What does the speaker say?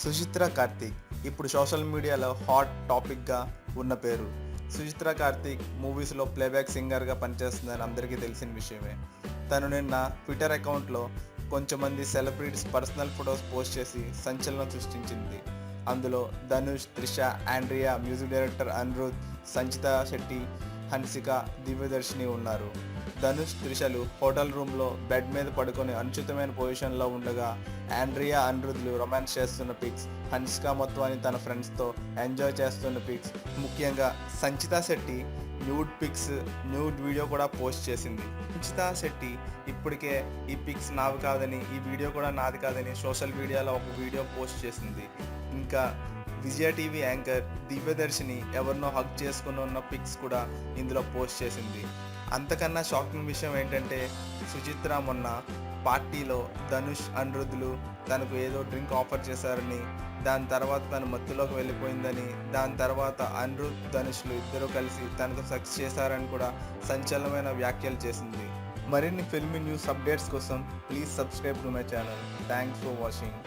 సుచిత్ర కార్తీక్ ఇప్పుడు సోషల్ మీడియాలో హాట్ టాపిక్గా ఉన్న పేరు. సుచిత్ర కార్తీక్ మూవీస్లో ప్లేబ్యాక్ సింగర్గా పనిచేస్తుందని అందరికీ తెలిసిన విషయమే. తను నిన్న ట్విట్టర్ అకౌంట్లో కొంచెంమంది సెలబ్రిటీస్ పర్సనల్ ఫొటోస్ పోస్ట్ చేసి సంచలనం సృష్టించింది. అందులో Dhanush, Trisha, Andrea, music director Anirudh, సంచిత శెట్టి, హన్సిక, దివ్యదర్శిని ఉన్నారు. ధనుష్, త్రిషలు హోటల్ రూమ్లో బెడ్ మీద పడుకొని అనుచితమైన పొజిషన్లో ఉండగా ఆండ్రియా, అనిరుద్లు రొమాన్స్ చేస్తున్న పిక్స్, హన్సిక మొత్తాన్ని తన ఫ్రెండ్స్తో ఎంజాయ్ చేస్తున్న పిక్స్, ముఖ్యంగా సంచిత శెట్టి న్యూడ్ వీడియో కూడా పోస్ట్ చేసింది. సంచిత శెట్టి ఇప్పటికే ఈ పిక్స్ నావి కాదని, ఈ వీడియో కూడా నాది కాదని సోషల్ మీడియాలో ఒక వీడియో పోస్ట్ చేసింది. ఇంకా విజయ టీవీ యాంకర్ దివ్యదర్శిని ఎవరినో హగ్ చేసుకుని ఉన్న పిక్స్ కూడా ఇందులో పోస్ట్ చేసింది. అంతకన్నా షాకింగ్ విషయం ఏంటంటే, సుచిత్ర మొన్న పార్టీలో ధనుష్, అనిరుద్లు తనకు ఏదో డ్రింక్ ఆఫర్ చేశారని, దాని తర్వాత తను మత్తులోకి వెళ్ళిపోయిందని, దాని తర్వాత అనిరుద్, ధనుష్లు ఇద్దరూ కలిసి తనకు సెక్స్ చేశారని కూడా సంచలనమైన వ్యాఖ్యలు చేసింది. మరిన్ని ఫిల్మీ న్యూస్ అప్డేట్స్ కోసం please subscribe to my channel. Thanks for watching.